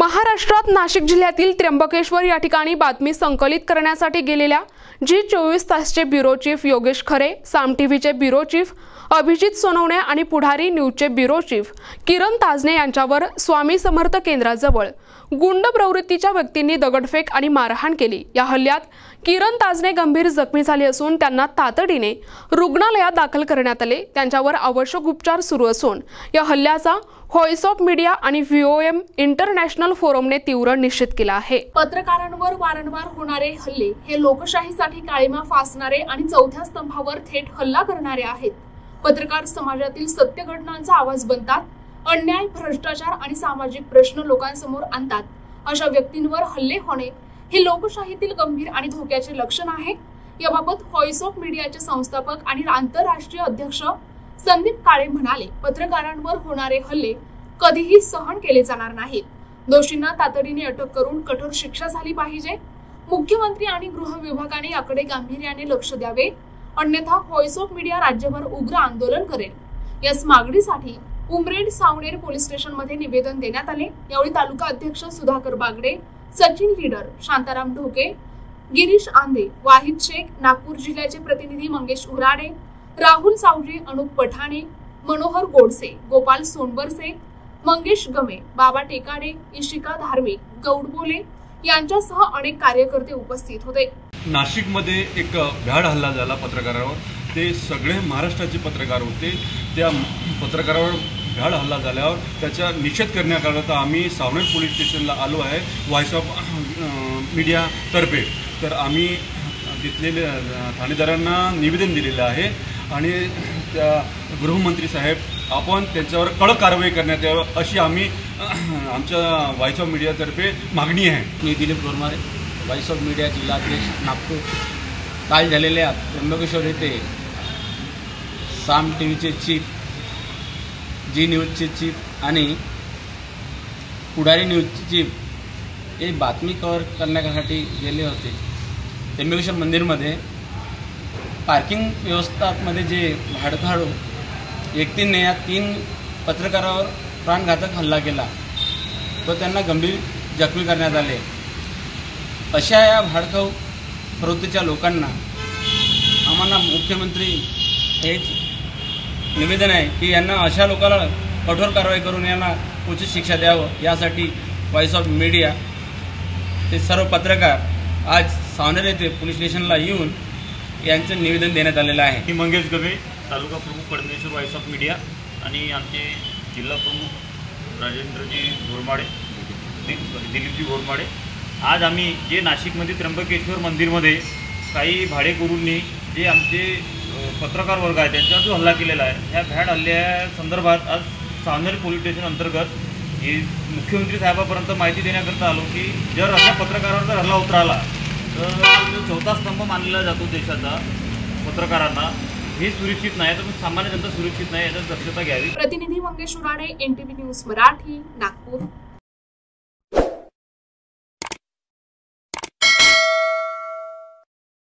महाराष्ट्रात नाशिक जिल्ह्यातील त्र्यंबकेश्वर या ठिकाणी बातमी संकलित करण्यासाठी गेलेल्या जी24 तासचे ब्युरो चीफ योगेश खरे, साम टीव्हीचे ब्युरो चीफ अभिजित सोनवणे आणि पुढारी न्यूजचे ब्युरो चीफ किरण ताजने यांच्यावर स्वामी समर्थ केंद्राजवळ गुंड प्रवृत्तीच्या व्यक्तींनी दगडफेक आणि मारहाण केली। या हल्ल्यात किरण ताजने गंभीर जखमी झाले असून त्यांना तातडीने रुग्णालयात दाखल करण्यात आले। त्यांच्यावर आवश्यक उपचार सुरू असून या हल्ल्याचा व्हॉइस ऑफ मीडिया आणि व्हीओएम इंटरनॅशनल फोरमने तीव्र निषेध केला आहे। पत्रकारांवर वारंवार होणारे हल्ले हे लोकशाहीसाठी काळीमा फासणारे आणि चौथ्या स्तंभावर थेट हल्ला करणारे आहेत। पत्रकार समाजातील सत्य घटनांचा आवाज बनतात, अन्याय, भ्रष्टाचार आणि सामाजिक प्रश्न लोकांसमोर आणतात। अशा व्यक्तींवर हल्ले होणे हे लोकशाहीतील गंभीर आणि धोक्याचे लक्षण आहे। याबाबत व्हॉइस ऑफ मीडियाचे संस्थापक आणि आंतरराष्ट्रीय अध्यक्ष संदीप काळे म्हणाले, पत्रकारांवर होणारे हल्ले कधीही सहन केले जाणार नाहीत। दोषींना तातडीने अटक करून कठोर शिक्षा झाली पाहिजे। मुख्यमंत्री आणि गृह विभागाने याकडे गांभीर्याने लक्ष द्यावे, अन्यथा व्हॉइस ऑफ मीडिया राज्यभर उग्र आंदोलन करेल। याच मागणीसाठी उमरेड सावनेर पोलीस स्टेशन मध्ये निवेदन देण्यात आले। यावेळी तालुका अध्यक्ष सुधाकर बागडे, सचिन लीडर, शांताराम ढोके, गिरीश आंदे, वाहिद शेख, नागपूर जिल्ह्याचे प्रतिनिधी मंगेश उराडे, राहुल सावजी, अनुप पठाणे, मनोहर गोडसे, गोपाल सोनबरसे, मंगेश गमे, बाबा टेकाडे, इशिका धार्मिक, गौडबोले यांच्यासह अनेक कार्यकर्ते उपस्थित होते। नाशिकमध्ये एक भ्याड हल्ला झाला पत्रकारावर। ते सगळे महाराष्ट्राचे पत्रकार होते। त्या पत्रकारावर भ्याड हल्ला झाल्यावर त्याचा निषेध करण्याकरता आम्ही सावनेर पोलीस स्टेशनला आलो आहे व्हॉइस ऑफ मीडिया तर्फे। तर आम्ही तिथले ठाणेदारांना निवेदन दिलेलं आहे आणि त्या गृहमंत्री साहेब आपण त्यांच्यावर कडक कारवाई करण्यात यावी अशी आम्ही आमच्या व्हॉइस ऑफ मीडियातर्फे मागणी आहे। मी दिलीप गोरमारे, व्हॉइस ऑफ मीडिया जिल्हाध्यक्ष नागपूर। काल झालेल्या त्र्यंबकेश्वर येथे साम टीव्हीचे चीफ, जी न्यूजचे चीफ आणि पुढारी न्यूजचे चीफ हे बातमी कव्हर करण्यासाठी गेले होते। त्र्यंबकेश्वर मंदिरमध्ये पार्किंग व्यवस्थामध्ये जे भाडखाडू व्यक्तींनी या 3 पत्रकारावर प्राणघातक हल्ला केला व त्यांना गंभीर जखमी करण्यात आले। अशा या भाडखाऊ प्रवृत्तीच्या लोकांना आम्हाला मुख्यमंत्री हेच निवेदन आहे की यांना अशा लोकांना कठोर कारवाई करून यांना उचित शिक्षा द्यावं। यासाठी व्हॉइस ऑफ मीडिया ते सर्व पत्रकार आज सावनेर येथे पोलीस स्टेशनला येऊन यांचं निवेदन देण्यात आलेलं आहे। मी मंगेश गमे, तालुका प्रमुख कडनेश्वर व्हॉइस ऑफ मीडिया आणि आमचे जिल्हा प्रमुख राजेंद्रजी घोरमाडे, दिलीपजी घोरमाडे। आज आम्ही जे नाशिकमध्ये त्र्यंबकेश्वर मंदिरमध्ये काही भाडेकरूंनी जे आमचे पत्रकार वर्ग आहे त्यांच्यावर जो हल्ला केलेला आहे, ह्या भ्याड हल्ल्यासंदर्भात आज सावनेर पोलीस स्टेशन अंतर्गत हे मुख्यमंत्री साहेबांपर्यंत माहिती देण्याकरता आलो की जर अशा पत्रकारावर जर हल्ला उतरला तर जो चौथा स्तंभ मानला जातो देशाचा पत्रकारांना, हे सुरक्षित नाही, तर सामान्य जनता सुरक्षित नाही, याची दक्षता घ्यावी। प्रतिनिधी मंगेश उराडे, NTV न्यूज मराठी, नागपूर।